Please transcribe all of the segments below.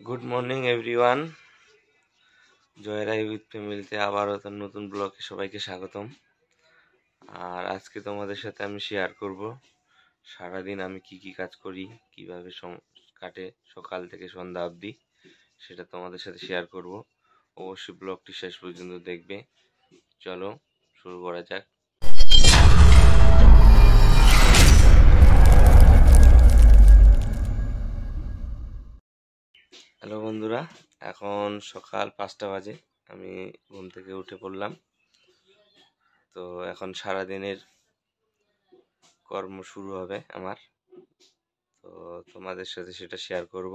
Good morning everyone. জয়রাই with ফ্যামিলিতে আবারও তার নতুন ব্লগে সবাইকে স্বাগতম। আর আজকে তোমাদের সাথে আমি শেয়ার করব সারাদিন আমি কি কাজ করি, কিভাবে কাটে সকাল থেকে সন্ধ্যা অবধি, সেটা তোমাদের সাথে শেয়ার করব। অবশ্যই ব্লগটি শেষ পর্যন্ত দেখবে। চলো শুরু করা যাক। হ্যালো বন্ধুরা, এখন সকাল 5টা বাজে। আমি ঘুম থেকে উঠে পড়লাম। তো এখন সারাদিনের কর্ম শুরু হবে আমার। তো তোমাদের সাথে সেটা শেয়ার করব।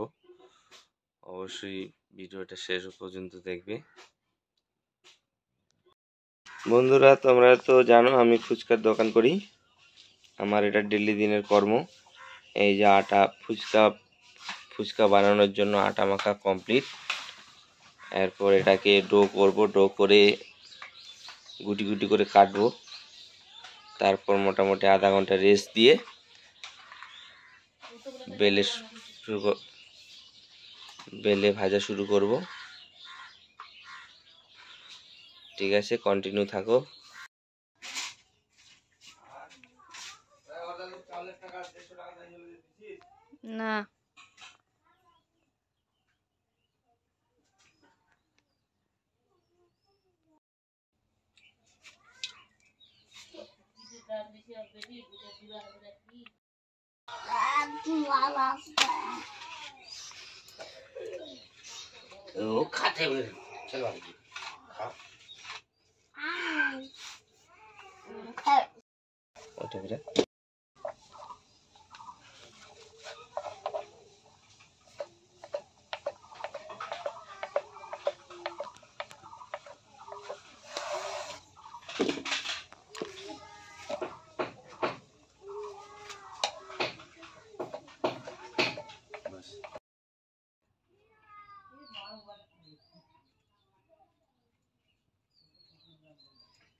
অবশ্যই ভিডিওটা শেষ পর্যন্ত দেখবে। বন্ধুরা, তোমরা তো জানো আমি ফুচকার দোকান করি। আমার এটা ডেইলি দিনের কর্ম। এই যে আটা ফুচকা বানানোর জন্য আটা মাখা কমপ্লিট। এরপর এটাকে ডো করব, ডো করে গুটি গুটি করে কাটবো। তারপর মোটামুটি আধা ঘন্টা রেস্ট দিয়ে বেলে ভাজা শুরু করব। ঠিক আছে, কন্টিনিউ থাকো। না ও খাতে চলো ওটা বেটা।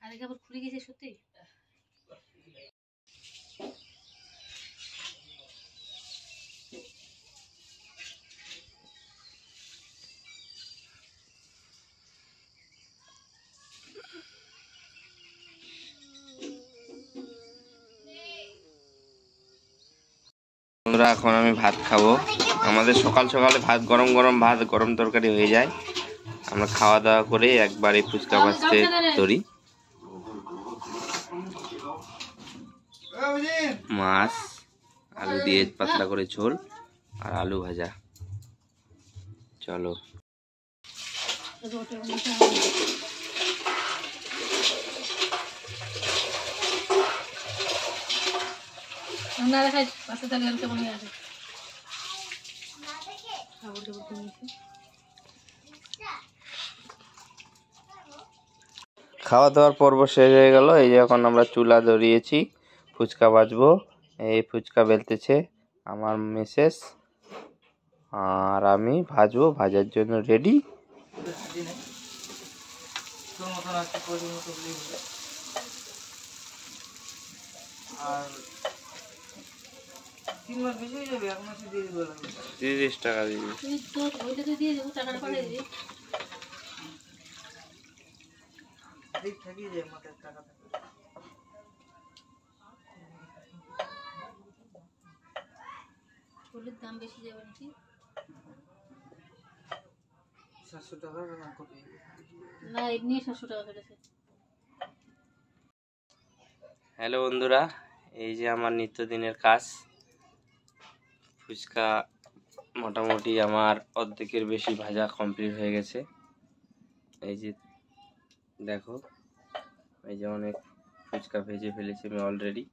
আরে আবার খুলে গেছে সত্যি। বন্ধুরা, এখন আমি ভাত খাবো। আমাদের সকাল সকালে ভাত, গরম গরম ভাত, গরম তরকারি হয়ে যায়। আমরা খাওয়া দাওয়া করে একবারে ফুচকা ভাজতে ধরি। মাছ আলু দিয়ে পাতলা করে ঝোল আর আলু ভাজা। চলো না দেখাই পাশে তাহলে আর কেমন আছে খাওয়া দাওয়ার পর্ব শেষ হয়ে গেল। এই যে এখন আমরা চুলা ধরিয়েছি, ফুচকা ভাজবো। এই ফুচকা বেলতেছে আমার মিসেস, আর আমি ভাজবো, ভাজার জন্য রেডি। আর 30 টাকা দিবি। দাম বেশি যাবে নাকি? 700 টাকা না, এমনি 700 টাকা চলেছে। হ্যালো বন্ধুরা, এই যে আমার নিত্যদিনের কাজ। ফুচকা মোটামুটি আমার অর্ধেকের বেশি ভাজা কমপ্লিট হয়ে গেছে। এই যে দেখো, এই যে অনেক ফুচকা ভেজে ফেলেছি আমি অলরেডি।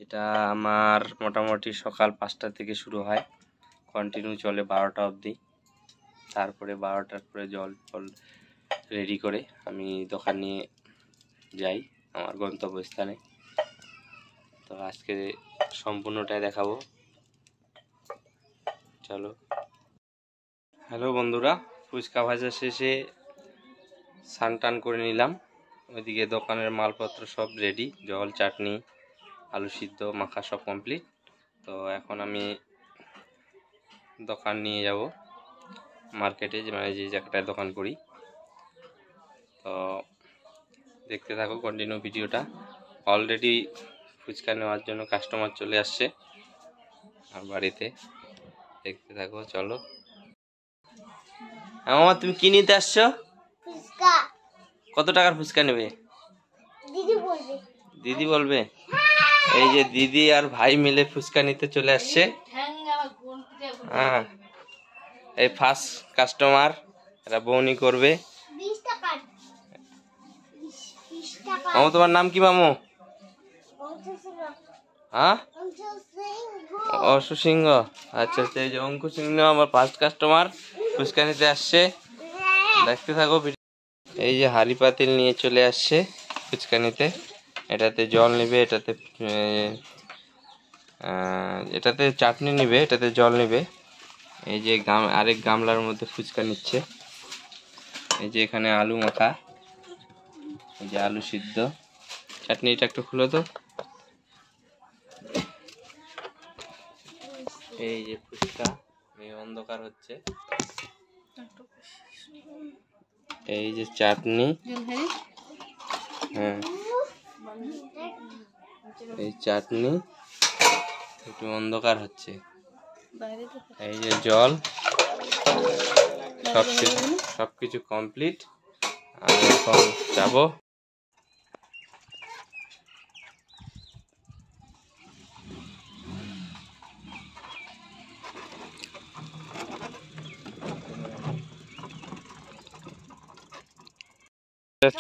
এটা আমার মোটামুটি সকাল 5টা থেকে শুরু হয়, কন্টিনিউ চলে 12টা অবধি। তারপরে 12টার পরে জল ফল রেডি করে আমি দোকান নিয়ে যাই আমার গন্তব্যস্থানে। তো আজকে সম্পূর্ণটাই দেখাবো। চলো। হ্যালো বন্ধুরা, ফুচকা ভাজা শেষে স্নান টান করে নিলাম। ওইদিকে দোকানের মালপত্র সব রেডি, জল, চাটনি, আলু সিদ্ধ মাখা সব কমপ্লিট। তো এখন আমি দোকান নিয়ে যাব মার্কেটে, মানে যে জায়গাটায় দোকান করি। তো দেখতে থাকো কন্টিনিউ ভিডিওটা। অলরেডি ফুচকা নেওয়ার জন্য কাস্টমার চলে আসছে আর বাড়িতে, দেখতে থাকো চলো। মামা তুমি কি নিতে আসছো? ফুচকা। কত টাকার ফুচকা নেবে? দিদি বলবে। দিদি বলবে? এই যে দিদি আর ভাই মিলে ফুচকা নিতে চলে আসছে। হ্যাঁ, এই ফার্স্ট কাস্টমার, এরা বউনি করবে। 20 টাকা। 20 টাকা। মামু তোমার নাম কি মামু? হ্যাঁ, অশু সিংহ। আচ্ছা আচ্ছা, এই যে অঙ্কু সিংহ আমার ফার্স্ট কাস্টমার ফুচকা নিতে আসছে, দেখতে থাকো। এই যে হাঁড়ি পাতিল নিয়ে চলে আসছে ফুচকা নিতে। এটাতে জল নিবে, এটাতে চাটনি নিবে, এটাতে জল নিবে। এই যে আরেক গামলার মধ্যে ফুচকা নিচ্ছে। এই যে এখানে আলু মাখা, এই যে আলু সিদ্ধ। চাটনিটা একটু খুলো তো। এই যে ফুচকা, এই অন্ধকার হচ্ছে। এই যে চাটনি, হ্যাঁ এই চাটনি, একটু অন্ধকার হচ্ছে। এই যে জল, সবকিছু কমপ্লিট। আমি এখন যাবো।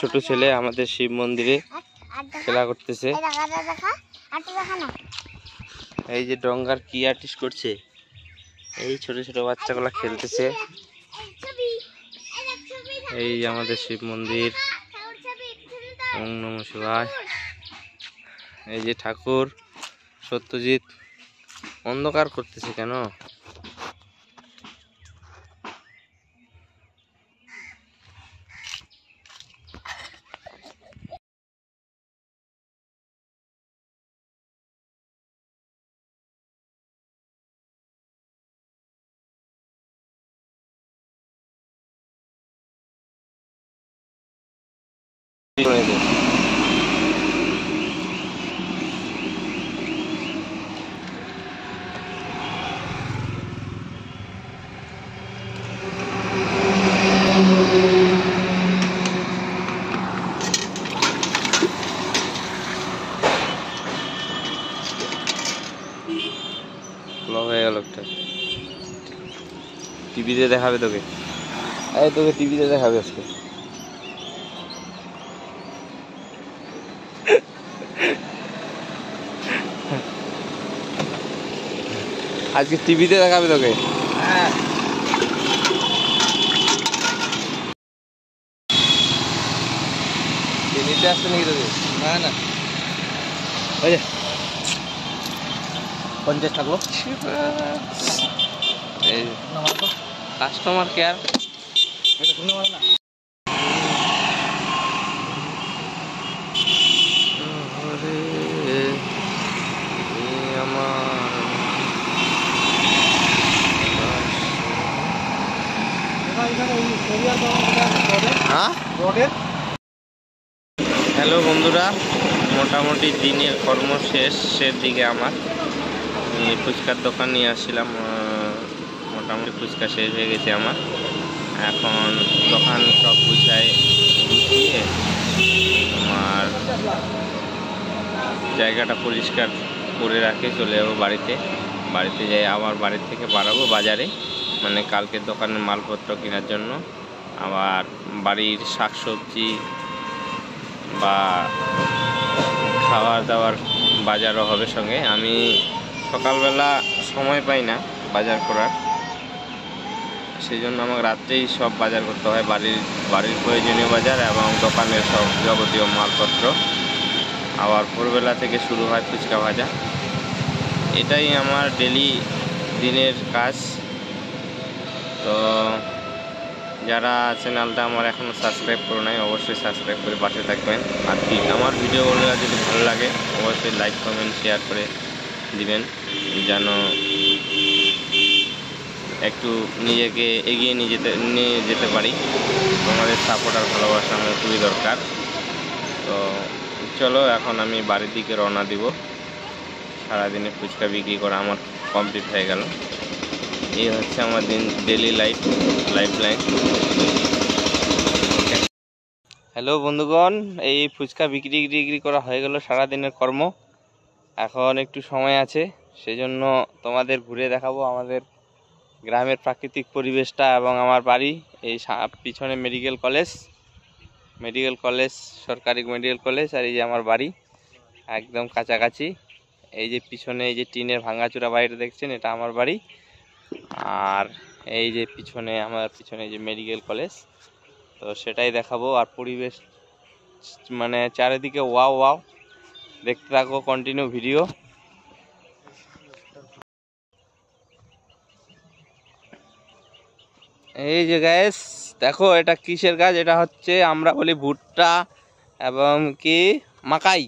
ছোট ছেলে আমাদের শিব মন্দিরে খেলা করতেছে। এই যে ডঙ্গার কি আর্টিস্ট করছে, এই ছোট ছোট বাচ্চাগুলা খেলতেছে। এই যে আমাদের শিব মন্দির, ওম নমঃ শিবায়। এই যে ঠাকুর সত্যজিৎ, অন্ধকার করতেছে কেন? হয়ে গেল একটা। টিভিতে দেখাবে তোকে, তোকে টিভিতে দেখাবে আজকে। আজকে টিভিতে দেখাবে তোকে। হ্যাঁ, নিতে আসছে নাকি তোকে? না না, ওই যে 50 থাকলো। এই কাস্টমার কেয়ার হ্যালো বন্ধুরা, মোটামুটি দিনের কর্ম শেষের দিকে আমার ফুচকার দোকান নিয়ে আসছিলাম। মোটামুটি ফুচকা শেষ হয়ে গেছে আমার। এখন দোকান সব গুছিয়ে আমার জায়গাটা পরিষ্কার করে রাখে চলে যাবো বাড়িতে। বাড়িতে যাই আবার বাড়ি থেকে বাড়াবো বাজারে, মানে কালকের দোকানের মালপত্র কেনার জন্য। আবার বাড়ির শাকসবজি বা খাবার দাবার বাজারও হবে সঙ্গে। আমি সকালবেলা সময় পাই না বাজার করার, সেই জন্য আমাকে রাত্রেই সব বাজার করতে হয়, বাড়ির প্রয়োজনীয় বাজার এবং দোকানের সব যাবতীয় মালপত্র। আবার ভোরবেলা থেকে শুরু হয় ফুচকা ভাজা। এটাই আমার ডেলি দিনের কাজ। তো যারা চ্যানেলটা আমার এখনও সাবস্ক্রাইব করে নাই, অবশ্যই সাবস্ক্রাইব করে পাশে থাকবেন। আর আমার ভিডিওগুলো যদি ভালো লাগে অবশ্যই লাইক কমেন্ট শেয়ার করে দিবেন, যেন একটু নিজেকে এগিয়ে নিয়ে যেতে পারি। তোমাদের সাপোর্ট আর ভালোবাসা আমার খুবই দরকার। তো চলো এখন আমি বাড়ির দিকে রওনা দিব। সারাদিনে ফুচকা বিক্রি করা আমার কমপ্লিট হয়ে গেল। এই হচ্ছে আমার ডেলি লাইফ লাইন। হ্যালো বন্ধুগণ, এই ফুচকা বিক্রি করা হয়ে গেল সারাদিনের কর্ম। এখন একটু সময় আছে, সেজন্য তোমাদের ঘুরে দেখাবো আমাদের গ্রামের প্রাকৃতিক পরিবেশটা এবং আমার বাড়ি। এই পিছনে মেডিকেল কলেজ, সরকারি মেডিকেল কলেজ, আর এই যে আমার বাড়ি একদম কাছাকাছি। এই যে পিছনে এই যে টিনের ভাঙাচোরা বাড়িটা দেখছেন, এটা আমার বাড়ি। আর এই যে পিছনে এই যে মেডিকেল কলেজ, তো সেটাই দেখাবো। আর পরিবেশ মানে চারিদিকে ওয়াও ওয়াও, দেখতে থাকো কন্টিনিউ ভিডিও। এই যে গাইস দেখো, এটা কিসের গাছ? এটা হচ্ছে আমরা বলি ভুট্টা এবং কি মাকাই।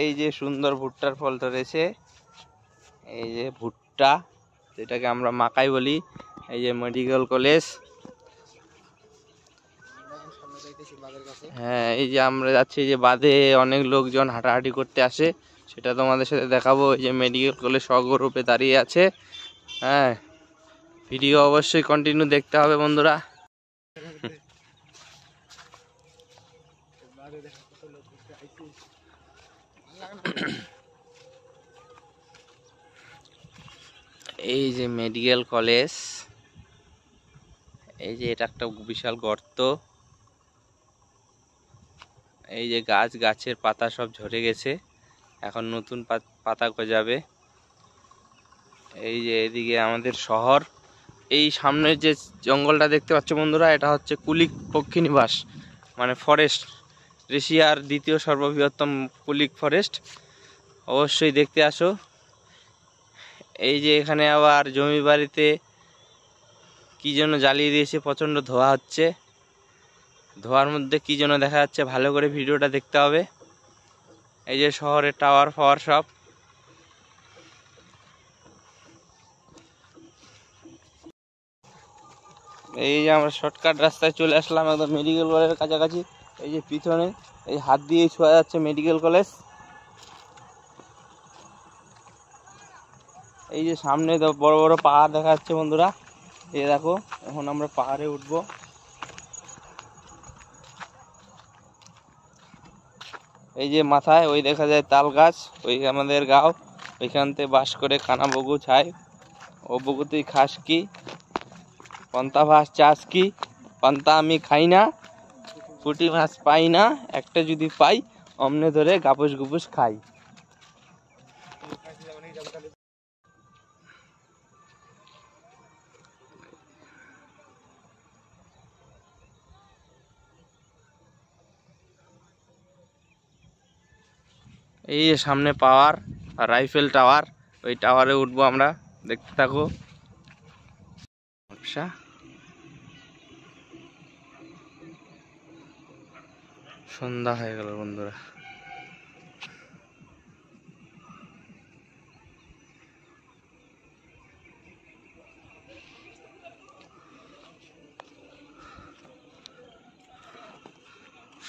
এই যে সুন্দর ভুট্টার ফল ধরেছে, এই যে ভুট্টা, যেটাকে আমরা মাকাই বলি। এই যে মেডিকেল কলেজ, হ্যাঁ এই যে আমরা যাচ্ছি যে বাঁধে, অনেক লোকজন হাঁটাহাঁটি করতে আসে, সেটা তোমাদের সাথে দেখাবো। এই যে মেডিকেল কলেজ স্বরূপে দাঁড়িয়ে আছে। হ্যাঁ, ভিডিও অবশ্যই কন্টিনিউ দেখতে হবে বন্ধুরা। এই যে মেডিকেল কলেজ, এই যে এটা একটা বিশাল গর্ত। এই যে গাছের পাতা সব ঝরে গেছে, এখন নতুন পাতা গজাবে। এই যে এদিকে আমাদের শহর। এই সামনের যে জঙ্গলটা দেখতে পাচ্ছ বন্ধুরা, এটা হচ্ছে কুলিক পক্ষী নিবাস, মানে ফরেস্ট, এশিয়ার দ্বিতীয় সর্ববৃহত্তম কুলিক ফরেস্ট। অবশ্যই দেখতে আসো। এই যে এখানে আবার জমি বাড়িতে কি যেন জ্বালিয়ে দিয়েছে, প্রচণ্ড ধোঁয়া হচ্ছে। ধোঁয়ার মধ্যে কি যেন দেখা যাচ্ছে, ভালো করে ভিডিওটা দেখতে হবে। এই যে শহরের টাওয়ার ফাওয়ার সব। এই যে আমরা শর্টকাট রাস্তায় চলে আসলাম একদম মেডিকেল কলেজের কাছাকাছি। এই যে পিছনে এই হাত দিয়ে ছোঁয়া যাচ্ছে মেডিকেল কলেজ। এই যে সামনে বড় বড় পাহাড় দেখা যাচ্ছে বন্ধুরা। এই দেখো, এখন আমরা পাহাড়ে উঠবো। এই যে মাথায় ওই দেখা যায় তাল গাছ, ওই আমাদের গাঁও। ওইখান থেকে বাস করে কানা বগু ছায়। ও বগু তুই খাস কি? পন্তা ভাত চাস কি? পান্তা আমি খাই না, পুঁটি মাছ পাই না, একটা যদি পাই অমনে ধরে গাপুস গুপুস খাই। এই যে সামনে পাওয়ার, রাইফেল টাওয়ার, ওই টাওয়ারে উঠবো আমরা, দেখতে থাকো। আচ্ছা, সন্ধ্যা হয়ে গেল বন্ধুরা।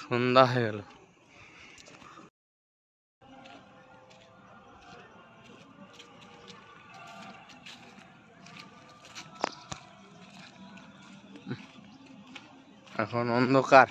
সন্ধ্যা হয়ে গেল। এখন অন্ধকার।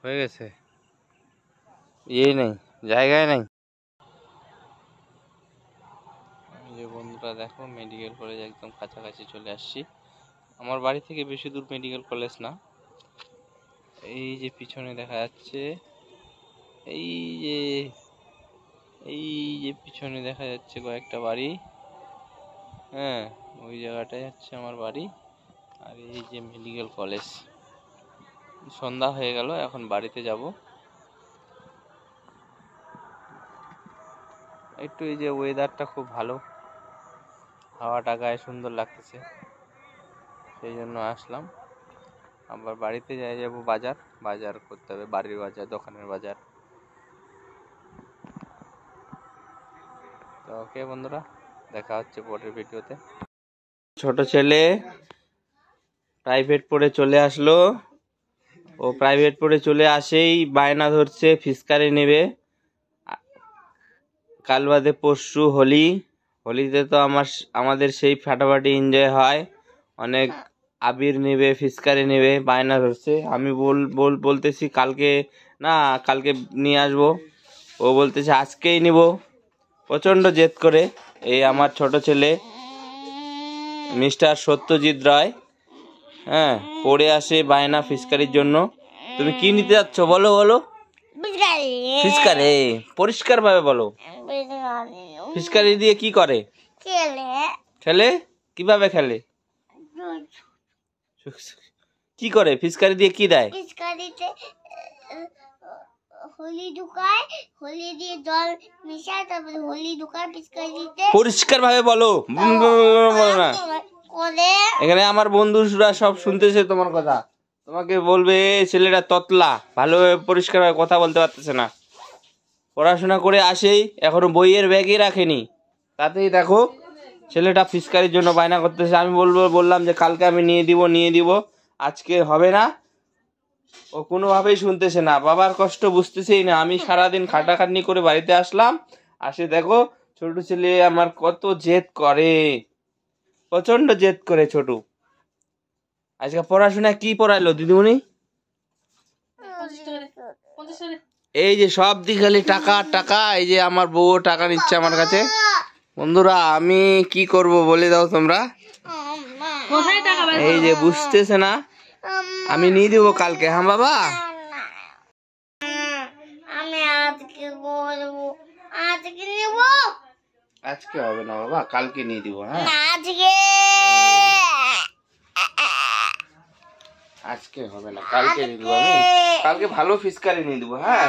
হয়ে গেছে, ইয়ে নেই, জায়গায় নেই। যে বন্ধুরা দেখো, মেডিকেল কলেজ একদম কাছাকাছি চলে আসছি। আমার বাড়ি থেকে বেশি দূর মেডিকেল কলেজ না। এই যে পিছনে দেখা যাচ্ছে, এই যে এই যে পিছনে দেখা যাচ্ছে কয়েকটা বাড়ি। হ্যাঁ, ওই জায়গাটাই হচ্ছে আমার বাড়ি। আর এই যে মেডিকেল কলেজ। সন্ধ্যা হয়ে গেল, এখন বাড়িতে যাব। একটু এই যে ওয়েদারটা খুব ভালো, হাওয়াটা গায়ে সুন্দর লাগতেছে, সেই জন্য আসলাম। আবার বাড়িতে যাব, বাজার করতে হবে, বাড়ির বাজার, দোকানের বাজার। তো ওকে বন্ধুরা, দেখা হচ্ছে পরের ভিডিওতে। ছোট ছেলে প্রাইভেট পড়ে চলে আসলো। ও প্রাইভেট পড়ে চলে আসেই বায়না ধরছে ফিসকারি নেবে। কাল বাদে পরশু হোলি। হোলিতে তো আমাদের সেই ফাটাফাটি এনজয় হয়, অনেক আবির নেবে, ফিসকারি নেবে, বায়না ধরছে। আমি বলতেছি কালকে না, কালকে নিয়ে আসবো। ও বলতেছে আজকেই নিব। প্রচণ্ড জেদ করে এই আমার ছোট ছেলে মিস্টার সত্যজিৎ রায়। হ্যাঁ, পড়ে আসে বায়না ফিসকারির জন্য। তুমি কি নিতে যাচ্ছ বলো বলো? ফিসকারি, পরিষ্কার ভাবে বলো। ফিসকারি দিয়ে কি করে? খেলে। কিভাবে খেলে? কি করে? ফিসকারি দিয়ে কি দেয়? ফিসকারিতে হোলি ঢুকায়, হোলি দিয়ে জল মিশায়, তারপরে হোলি ঢুকায় ফিসকারিতে। পরিষ্কার ভাবে বলো, বলো না। এখানে আমার বন্ধুরা সব শুনতেছে তোমার কথা। তোমাকে বলবে ছেলেটা ততলা, ভালোভাবে পরিষ্কার ভাবে কথা বলতে পারতেছে না। পড়াশোনা করে আসেই এখনো বইয়ের ব্যাগে রাখেনি, তাতেই দেখো ছেলেটা ফিসকারির জন্য বায়না করতেছে। আমি বললাম যে কালকে আমি নিয়ে দিব, আজকে হবে না। ও কোনোভাবেই শুনতেছে না, বাবার কষ্ট বুঝতেছেই না। আমি সারাদিন খাটাখাটনি করে বাড়িতে আসলাম, আসে দেখো ছোট ছেলে আমার কত জেদ করে, প্রচন্ড জেদ করে ছোট। আজকে পড়াশোনা কি পড়াইলো দিদিমণি? এই যে সব দিক খালি টাকা টাকা। এই যে আমার বউ টাকা নিচ্ছে আমার কাছে। বন্ধুরা আমি কি করব বলে দাও তোমরা। এই যে বুঝতেছে না, আমি নিয়ে দিব কালকে। হ্যাঁ বাবা, আমি আজকে বলবো, আজকে নেব। আজকে হবে না বাবা, কালকে নিয়ে দিব। হ্যাঁ, আজকে হবে না, কালকে নিয়ে দিব। আমি কালকে ভালো ফিসকারি নিয়ে দিব। হ্যাঁ,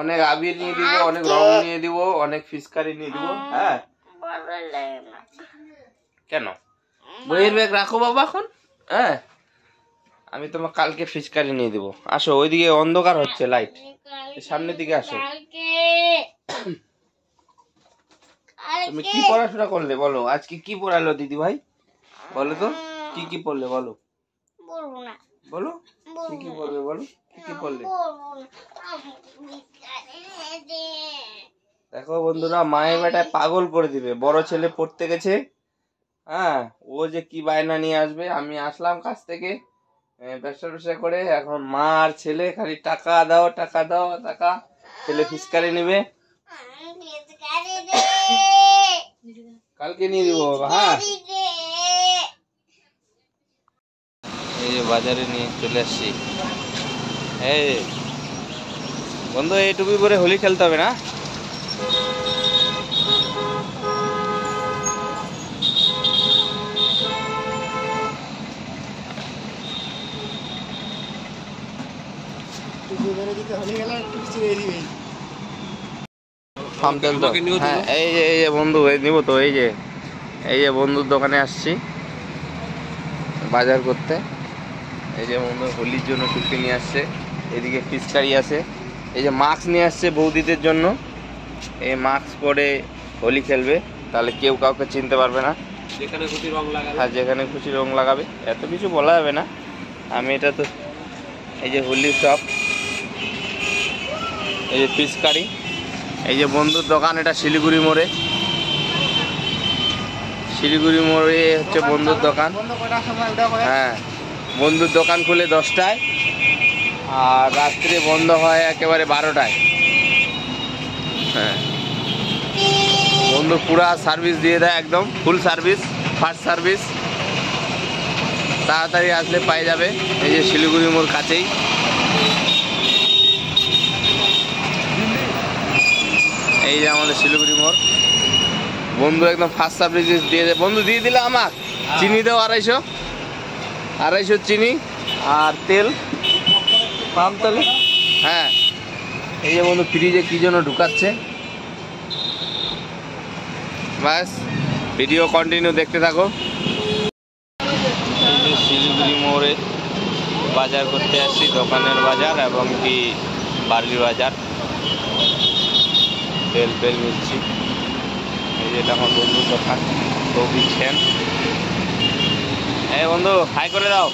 অনেক আবির নিয়ে দিব, অনেক রং নিয়ে দিব, অনেক ফিসকারি নিয়ে দিব। হ্যাঁ, কেন? বইয়ের ব্যাগ রাখো বাবা এখন। হ্যাঁ, আমি তোমার কালকে ফিসকারি নিয়ে দিব। আসো, ওইদিকে অন্ধকার হচ্ছে, লাইট সামনের দিকে আসো। তুমি কি পড়াশোনা করলে বলো? আজকে কি পড়ালো দিদি ভাই বলো তো? কি কি পড়লে বলো? বলো কি কি পড়বে বলো? কি কি পড়লে? দেখো বন্ধুরা, মায়ের বেটায় পাগল করে দিবে। বড় ছেলে পড়তে গেছে, হ্যাঁ, ও যে কি বায়না নিয়ে আসবে। আমি আসলাম কাছ থেকে ব্যবসা করে, এখন মা আর ছেলে খালি টাকা দাও টাকা দাও টাকা। ছেলে ফিসকারি নেবে, কালকে নিয়ে দিব। হ্যাঁ, এই যে বাজারে নিয়ে চলে আসছি। এই বন্ধু, এই টুপি পরে হোলি খেলতে হবে না? হ্যাঁ, এই যে বন্ধু নিব তো। এই যে বন্ধুর দোকানে আসছি বাজার করতে। এই যে বন্ধু হোলির জন্য টুপি নিয়ে আসছে, এদিকে ফিসকারি আছে, এই যে মাস্ক নিয়ে আসছে বৌদিদের জন্য। এই মাস্ক পরে হোলি খেলবে, তাহলে কেউ কাউকে চিনতে পারবে না। যেখানে খুশি রং লাগাবে, আর যেখানে খুশি রং লাগাবে, এত কিছু বলা যাবে না। আমি এটা তো এই যে হোলির শপ, এই যে ফিসকারি। এই যে বন্ধুর দোকান, এটা শিলিগুড়ি মোড়ে। শিলিগুড়ি মোড়ে হচ্ছে বন্ধুর দোকান। হ্যাঁ, বন্ধুর দোকান খুলে 10টায়, আর রাত্রে বন্ধ হয় একেবারে 12টায়। হ্যাঁ, বন্ধু বন্ধু পুরা সার্ভিস দিয়ে দেয়, একদম ফুল সার্ভিস, ফার্স্ট সার্ভিস। তাড়াতাড়ি আসলে পাই যাবে, এই যে শিলিগুড়ি মোড় কাছেই। এই যে আমাদের শিলিগুড়ি মোড়। বন্ধু একদম ফার্স্ট সার্ভিস দিয়ে দেয়। বন্ধু দিয়ে দিলে আমার চিনি দেও 250 চিনি আর তেল, পাম তেল। হ্যাঁ, এই যে বন্ধু ফ্রিজে কি জন্য ঢুকাচ্ছে। ব্যাস, ভিডিও কন্টিনিউ দেখতে থাকো। এই যে শিলিগুড়ি মোড়ে বাজার করতে আসছি, দোকানের বাজার এবং কি বার্লি বাজার। তেল ফেল নিচ্ছি। এই যেটা আমার বন্ধুর দোকান, তৌফিক সেন। এই বন্ধু হাই করে দাও।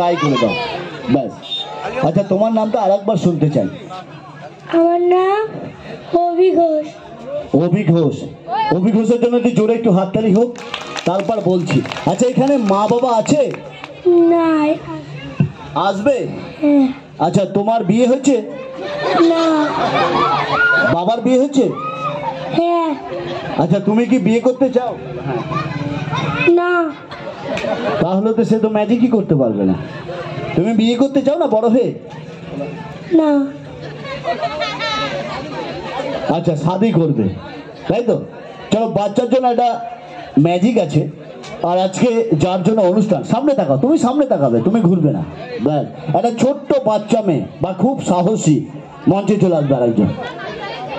ট্রাই করে দাও, ব্যাস। আচ্ছা, তোমার নামটা আরেকবার শুনতে চাই। আমার নাম অভি ঘোষ। অভি ঘোষ। অভি ঘোষের জন্য একটু জোরে একটু হাততালি হোক, তারপর বলছি। আচ্ছা, এখানে মা বাবা আছে? নাই। আসবে? হ্যাঁ। আচ্ছা, তোমার বিয়ে হয়েছে? না। বাবার বিয়ে হয়েছে? হ্যাঁ। আচ্ছা, তুমি কি বিয়ে করতে চাও? না। তাহলে তো সে তো ম্যাজিকই করতে পারবে না। তুমি বিয়ে করতে চাও না বড় হয়ে? না। আচ্ছা, শাদি করবে, তাই তো? চলো, বাচ্চার জন্য একটা ম্যাজিক আছে। আর আজকে যার জন্য অনুষ্ঠান, সামনে তাকাও, তুমি সামনে তাকাবে, তুমি ঘুরবে না, ব্যাস। একটা ছোট্ট বাচ্চা মেয়ে বা খুব সাহসী মঞ্চে চলে আসবে। আরেকজন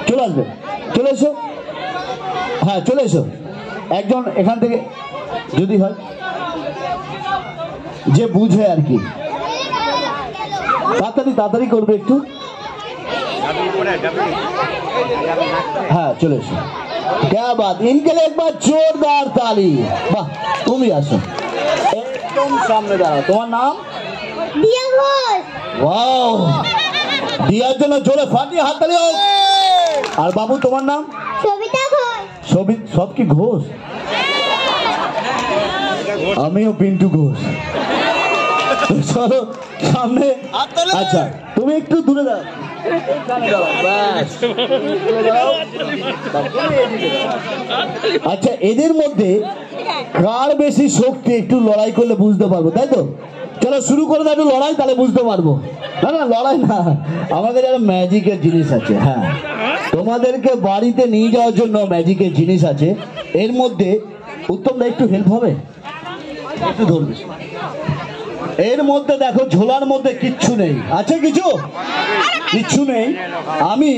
চলে আসবে, চলে এসো। হ্যাঁ, চলে এসো। একজন এখান থেকে যদি হয়, যে বুঝে আর কি, তাড়াতাড়ি তাড়াতাড়ি করবে একটু। হ্যাঁ, চলে এসো। क्या बात, इनके लिए एक बार जोरदार ताली। वाह, तुम ही আসো, একদম সামনে দাঁড়াও। তোমার নাম? দিয়া ঘোষ। ওয়াও, দিয়ার জন্য জোরে ফাটিয়ে হাততালি হোক। আর বাবু, তোমার নাম? সবিতা ঘোষ। সব কি ঘোষ? আমিও পিন্টু ঘোষ। চলো সামনে। আচ্ছা, তুমি একটু দূরে দাও। আচ্ছা, এদের মধ্যে কার বেশি শক্তি একটু লড়াই করলে বুঝতে পারবো, তাই তো? চলো শুরু করে দাও একটু লড়াই, তাহলে বুঝতে পারবো। না না, লড়াই না, আমাদের যারা ম্যাজিকের জিনিস আছে। হ্যাঁ, তোমাদেরকে বাড়িতে নিয়ে যাওয়ার জন্য ম্যাজিকের জিনিস আছে। এর মধ্যে উত্তমদা একটু হেল্প হবে, একটু ধরবে। এর মধ্যে দেখো, ঝোলার মধ্যে কিচ্ছু নেই, আছে কিছু? কিচ্ছু নেই। আমি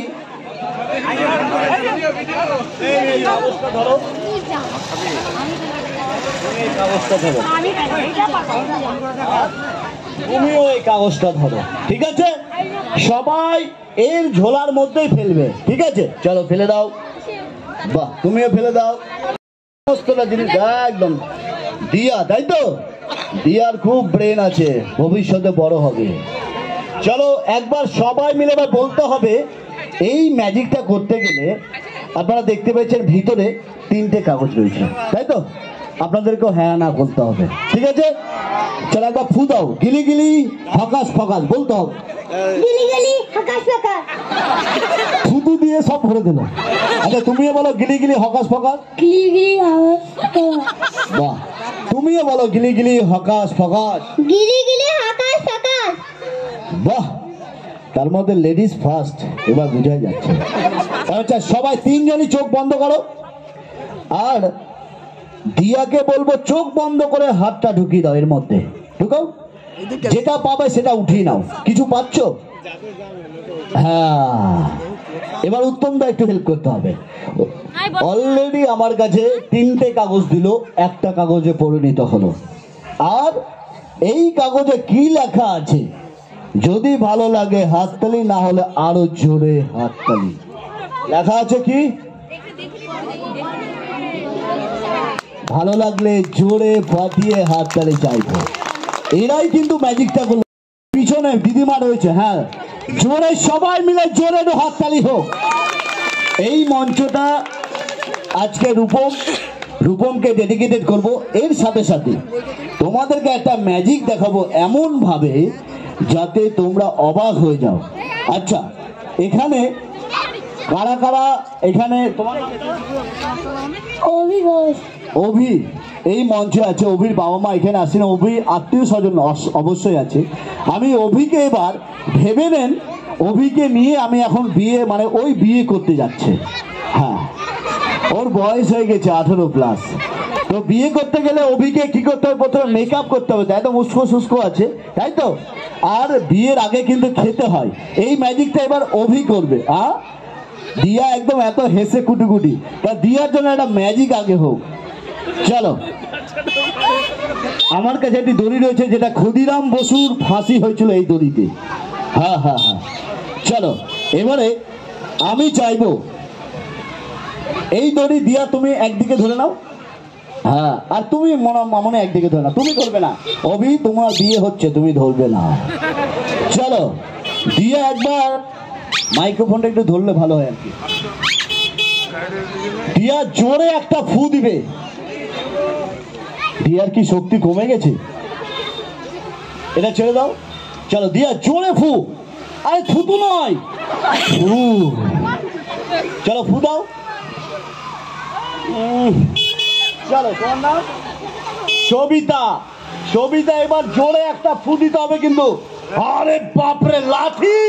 তুমিও এই কাগজটা ধরো, ঠিক আছে? সবাই এর ঝোলার মধ্যেই ফেলবে, ঠিক আছে? চলো ফেলে দাও। বাহ, তুমিও ফেলে দাও। সমস্তটা জিনিস একদম দিয়া, তাই তো? দিয়ার খুব ব্রেন আছে, ভবিষ্যতে বড় হবে। চলো একবার সবাই মিলে এবার বলতে হবে। এই ম্যাজিকটা করতে গেলে আপনারা দেখতে পেয়েছেন ভিতরে 3টে কাগজ রয়েছে, তাই তো? আপনাদেরকেও হ্যাঁ না বলতে হবে, ঠিক আছে? চলো একবার ফু দাও, গিলি গিলি ফকাস ফকাস বলতে হবে। গিলি গিলি হকাশ হকাশ। ফুদু দিয়ে সব ভরে দিল। আচ্ছা, তুমিও বলো গিলি গিলি হকাস ফকাস। গিলি গিলি হকাশ। বাহ, তুমিও বলো গিলি গিলি হকাস ফকাস। গিলি গিলি হকাশ হকাশ। বাহ, তার মধ্যে লেডিস ফার্স্ট, এবার বুঝা যাচ্ছে। আচ্ছা, সবাই 3 জনই চোখ বন্ধ করো। আর দিয়াকে বলবো চোখ বন্ধ করে হাতটা ঢুকিয়ে দাও, এর মধ্যে ঢুকাও। যেটা পাবে সেটা উঠিয়ে নাও। কিছু পাচ্ছ? হ্যাঁ, এবার উত্তমদা একটু হেল্প করতে হবে। অলরেডি আমার কাছে 3টে কাগজ দিল, একটা কাগজে পরিণত হলো। আর এই কাগজে কি লেখা আছে, যদি ভালো লাগে হাততালি, না হলে আরো জোরে হাততালি। লেখা আছে কি? ভালো লাগলে জোরে ফাটিয়ে হাততালি চাইবো। এরাই কিন্তু ম্যাজিকটা করলো। পিছনে দিদিমা রয়েছে, হ্যাঁ, জোরে সবাই মিলে জোরে একটু হাততালি হোক। এই মঞ্চটা আজকে রূপমকে ডেডিকেটেড করব। এর সাথে সাথে তোমাদেরকে একটা ম্যাজিক দেখাবো এমন ভাবে যাতে তোমরা অবাক হয়ে যাও। আচ্ছা, এখানে কারা কারা, এখানে তোমার অভি ঘোষ। অভি এই মঞ্চে আছে। অভির বাবা মা এখানে আসেন, অভির আত্মীয় স্বজন অবশ্যই আছে। আমি অভিকে এবার ভেবে নেন, অভিকে নিয়ে আমি এখন বিয়ে, মানে ওই বিয়ে করতে যাচ্ছে। হ্যাঁ, ওর বয়স হয়ে গেছে 18+। তো বিয়ে করতে গেলে অভিকে কি করতে হবে, প্রথমে মেকআপ করতে হবে, তাই তো? মুস্কো শুষ্কো আছে, তাই তো? আর বিয়ের আগে কিন্তু খেতে হয়। এই ম্যাজিকটা এবার অভি করবে। দিয়া একদম এত হেসে কুটুকুটি, তা দিয়ার জন্য একটা ম্যাজিক আগে হোক। চলো, আমার কাছে একটি দড়ি রয়েছে, যেটা ক্ষুদিরাম বসুর ফাঁসি হয়েছিল এই দড়িতে। হ্যাঁ হ্যাঁ হ্যাঁ, চলো এবারে আমি চাইবো এই দড়ি দিয়া তুমি একদিকে ধরে নাও, হ্যাঁ, আর তুমি মনে একদিকে ধরো না, তুমি ধরবে না। অভি, তোমার বিয়ে হচ্ছে, তুমি ধরবে না। চলো দিয়ে একবার মাইক্রোফোনটা একটু ধরলে ভালো হয় আর কি। দিয়া জোরে একটা ফু দিবে। দিয়ার কি শক্তি কমে গেছে? এটা ছেড়ে দাও। চলো দিয়া জোরে ফু। আরে থুতু নয়, ফু। চলো ফু দাও। চলো, তোমার নাম সবিতা। সবিতা, এবার জোরে একটা ফু দিতে হবে কিন্তু। আরে বাপরে, লাঠি,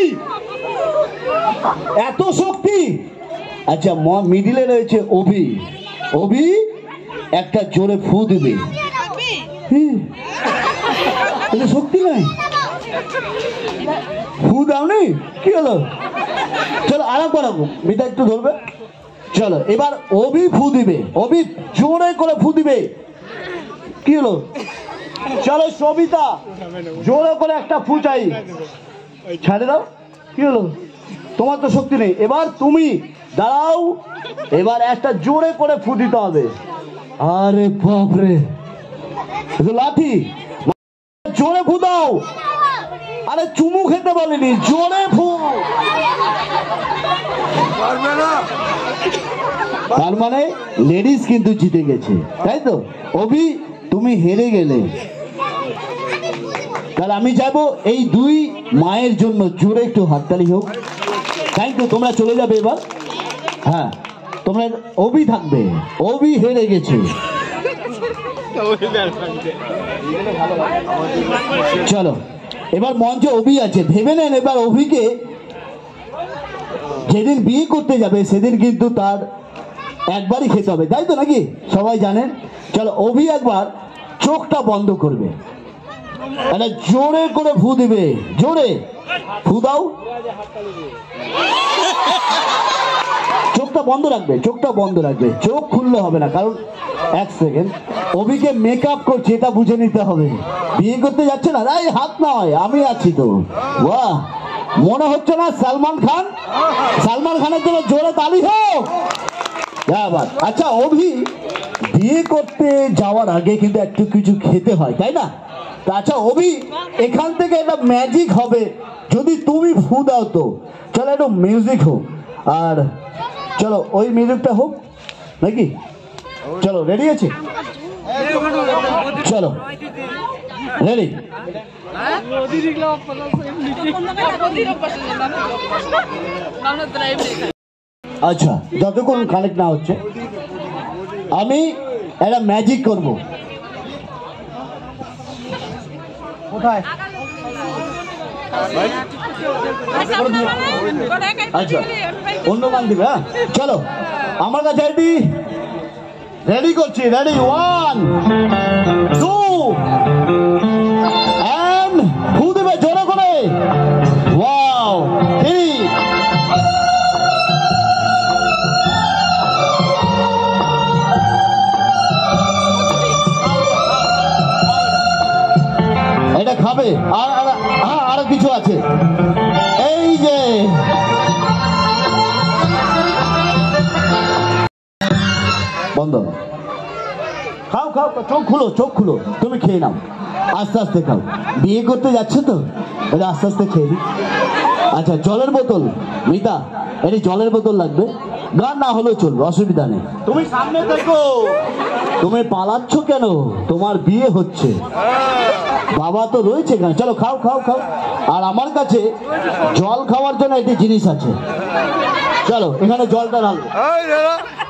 এত শক্তি। আচ্ছা, মিডিলে রয়েছে অভি। অভি একটা জোরে ফু দিবে। শক্তি নাই, ফু দাও নি, কি হলো? চলো আরাম করো, মিতা একটু ধরবে। চলো এবার অভি ফু দিবে। অভি জোরে করে ফু দিবে। কি হলো? চলো সবিতা, জোরে করে একটা ফু চাই। ছাড়ে দাও। কি হলো? তোমার তো শক্তি নেই। এবার তুমি দাঁড়াও, এবার একটা জোরে করে ফু দিতে হবে। আরে বাপরে, লাঠি, জোরে ফু দাও। আরে চুমু খেতে বলিনি, জোরে ফু। তার মানে লেডিস কিন্তু জিতে গেছে, তাই তো? অভি, তুমি হেরে গেলে। তাহলে আমি যাবো এই দুই মায়ের জন্য জোরে একটু হাততালি হোক। Thank you. তোমরা চলে যাবে এবার। হ্যাঁ, তোমরা, অভি থাকবে। অভি হেরে গেছে। চলো এবার মঞ্চে অভি আছে। ভেবে নেন এবার অভিকে যেদিন বিয়ে করতে যাবে সেদিন কিন্তু তার একবারই খেতে হবে, তাই তো নাকি? সবাই জানেন। চলো অভি একবার চোখটা বন্ধ করবে, একটা জোরে করে ফু দিবে। জোরে ফু দাও। চোখটা বন্ধ রাখবে, চোখটা বন্ধ রাখবে, চোখ খুললে হবে না। কারণ এক সেকেন্ড, অভিকে মেকআপ করছে, এটা বুঝে নিতে হবে। বিয়ে করতে যাচ্ছে না, এই হাত নয়, আমি আছি তো। বাহ, মনে হচ্ছে না সালমান খান? সালমান খানের জন্য জোরে তালি হোক। আচ্ছা অভি, বিয়ে করতে যাওয়ার আগে কিন্তু একটু কিছু খেতে হয়, তাই না? আচ্ছা অভি, এখান থেকে একটা ম্যাজিক হবে যদি তুমি ফু দাও তো। চলো একটু মিউজিক হোক। আর চলো ওই মিউজিকটা হোক নাকি? চলো রেডি আছে? চলো রেডি। আচ্ছা, যতক্ষণ কানেক্ট না হচ্ছে আমি একটা ম্যাজিক করব। কোথায়? আচ্ছা, অন্য গান দিবে। হ্যাঁ চলো, আমার কাছে রেডি, রেডি করছি। রেডি, 1 2 এন্ড ফু দেবে জোরে করে। ওয়াও, 3। এটা খাবে। আর আরো কিছু আছে, এই যে বন্ধ। খাও খাও, চোখ খুলো, চোখ খুলো, তুমি খেয়ে নাও। আস্তে আস্তে খাও, বিয়ে করতে যাচ্ছে তো, এটা আস্তে আস্তে খেয়ে নি। আচ্ছা, জলের বোতল। মিতা, এটি জলের বোতল লাগবে। গান না হলেও চলবে, অসুবিধা নেই। তুমি সামনে দেখো, তুমি পালাচ্ছ কেন? তোমার বিয়ে হচ্ছে, বাবা তো রয়েছে এখানে। চলো খাও খাও খাও। আর আমার কাছে জল খাওয়ার জন্য একটি জিনিস আছে। চলো এখানে জলটা ঢালো,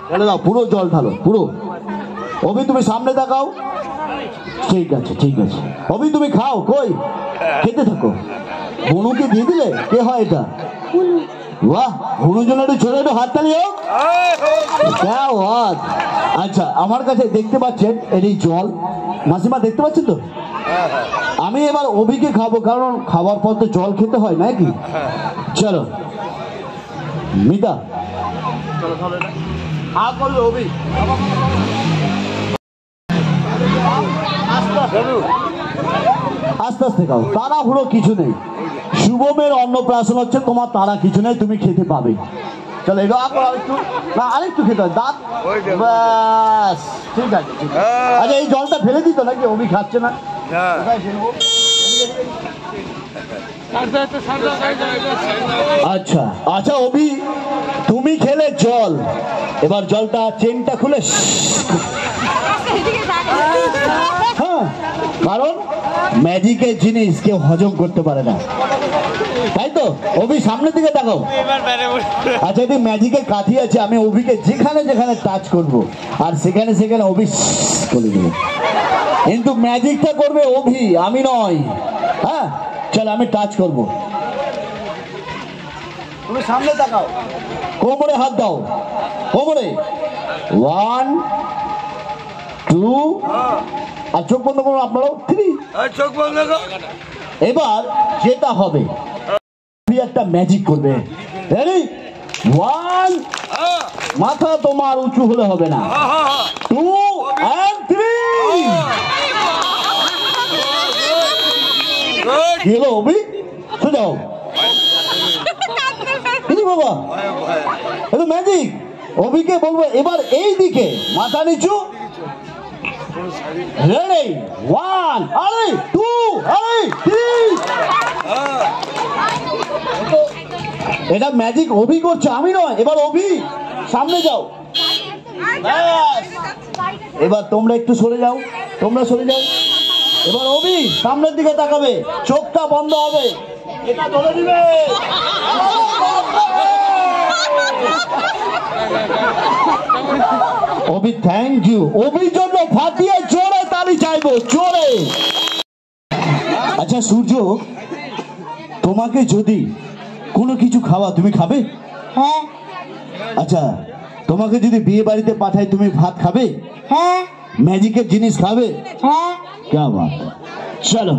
ঢেলে দাও, পুরো জল ঢালো পুরো। অভি তুমি সামনে দেখাও। ঠিক আছে ঠিক আছে। অভি তুমি খাও, কই খেতে থাকো। বনুকে দিয়ে দিলে? কে হয় এটা? বাহ, বনুর জন্য একটু ছোট একটু হাততালি হোক। আচ্ছা, আমার কাছে দেখতে পাচ্ছেন এই জল, মাসিমা দেখতে পাচ্ছেন তো? আমি এবার অভিকে খাবো, কারণ খাবার পর তো জল খেতে হয় নাকি? চলো মিতা, অভি আস্তে আস্তে খাও, তাড়াহুড়ো কিছু নেই। শুভমের অন্নপ্রাশন হচ্ছে, তোমার তারা কিছু নেই, তুমি খেতে পাবে। চলো একটু আরেকটু, না আরেকটু খেতে হয় দাঁত, ব্যাস ঠিক আছে ঠিক আছে। আচ্ছা এই জলটা ফেলে দিত নাকি, অভি খাচ্ছে না? কোথায় ফেলবো? আচ্ছা আচ্ছা অভি, তুমি খেলে জল, এবার জলটা চেনটা খুলে হ্যাঁ, কারণ ম্যাজিকের জিনিস কেউ হজম করতে পারে না, তাই তো? অভি সামনের দিকে তাকাও। আচ্ছা এটি ম্যাজিকের কাঠি আছে, আমি অভিকে যেখানে যেখানে টাচ করব আর সেখানে সেখানে অভি করে দেবে, কিন্তু ম্যাজিকটা করবে অভি, আমি নয়। হ্যাঁ চল আমি টাচ করব, তুমি সামনে তাকাও, কোমরে হাত দাও, কোমরে 1 2 আর চোখ বন্ধ করুন আপনারাও 3, চোখ বন্ধ করো। এবার যেটা হবে একটা ম্যাজিক করবে, রেডি 1, মাথা তোমার উঁচু হলে হবে না, 2 and 3। কি হলো অভি? সোজাও বাবা, এটা ম্যাজিক। অভিকে বলবো এবার এই দিকে মাথা নিচু, রেডি 1 আরে 2 আরে 3। এটা ম্যাজিক অভি করছে, আমি নয়। এবার অভি সামনে যাও, এবার তোমরা একটু সরে যাও, তোমরা সরে যাও। এবার অভি সামনের দিকে তাকাবে, চোখটা বন্ধ হবে, এটা ধরে দিবে। অভি থ্যাংক ইউ, অভির জন্য ফাটিয়ে জোরে তালি চাইবো, জোরে। আচ্ছা সূর্য, তোমাকে যদি কোনো কিছু খাওয়া তুমি খাবে? হ্যাঁ। আচ্ছা তোমাকে যদি বিয়ে বাড়িতে পাঠাই তুমি ভাত খাবে? হ্যাঁ। ম্যাজিকের জিনিস খাবে? হ্যাঁ। क्या बात है। চলো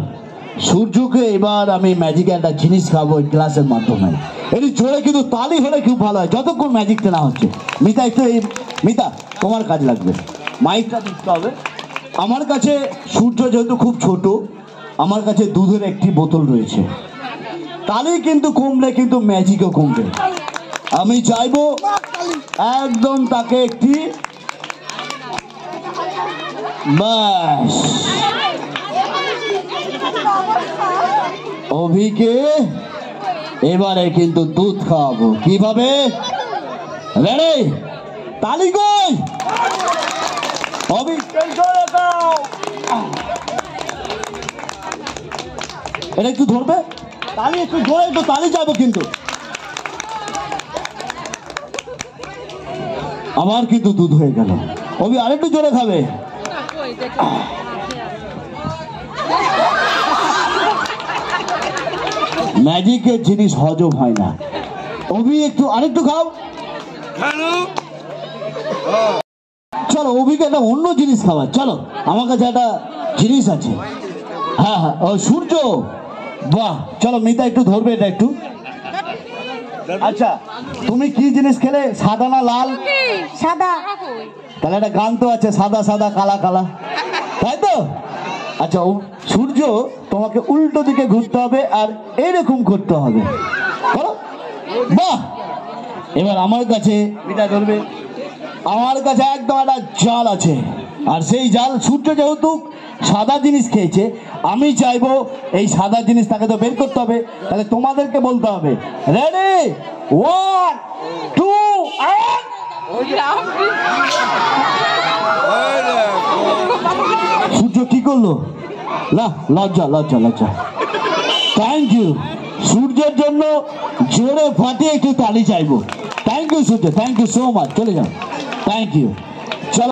সূর্যকে এবার আমি ম্যাজিকের একটা জিনিস খাবো এই ক্লাসের মাধ্যমে। এটি জোরে কিন্তু তালি হলে খুব ভালো হয়, যতক্ষণ ম্যাজিকটা না হচ্ছে। মিতা একটু এই, মিতা তোমার কাজ লাগবে, মাইকটা দিতে হবে। আমার কাছে সূর্য যেহেতু খুব ছোট, আমার কাছে দুধের একটি বোতল রয়েছে, তালি কিন্তু কমলে কিন্তু ম্যাজিকও কমবে। আমি চাইবো একদম তাকে একটি, ব্যাস অভিকে এবারে কিন্তু দুধ খাওয়াবো। কিভাবে? রেডি, তালি কই? অভি এটা একটু ধরবে, তালি একটু জোরে, একটু তালি যাবো কিন্তু। আমার কিন্তু দুধ হয়ে গেল। অভি আরেকটু জোরে খাবে। ম্যাজিকের জিনিস হজম হয় না। অভি একটু আরেকটু খাও। চলো অভিকে একটা অন্য জিনিস খাওয়া, চলো আমার কাছে একটা জিনিস আছে। হ্যাঁ হ্যাঁ ও সূর্য, বাহ চলো মিতা একটু ধরবে এটা একটু। আচ্ছা তুমি কি জিনিস খেলে, সাদা না লাল? সাদা। তাহলে একটা গান তো আছে, সাদা সাদা কালা কালা, তাই তো? আচ্ছা সূর্য তোমাকে উল্টো দিকে ঘুরতে হবে আর এইরকম করতে হবে, করো। বাহ, এবার আমার কাছে এটা ধরবে, আমার কাছে একদম একটা জাল আছে, আর সেই জাল সূর্য যেহেতু সাদা জিনিস খেয়েছে, আমি চাইবো এই সাদা জিনিস তাকে তো বের করতে হবে। তাহলে তোমাদেরকে বলতে হবে, রেডি 1 2 সূর্য কি করলো? না লজ্জা লজ্জা লজ্জা। থ্যাংক ইউ, সূর্যের জন্য জোরে ফাটিয়ে একটু তালি চাইবো। Thank you Surya, thank you so much, চলে যাও, থ্যাংক ইউ।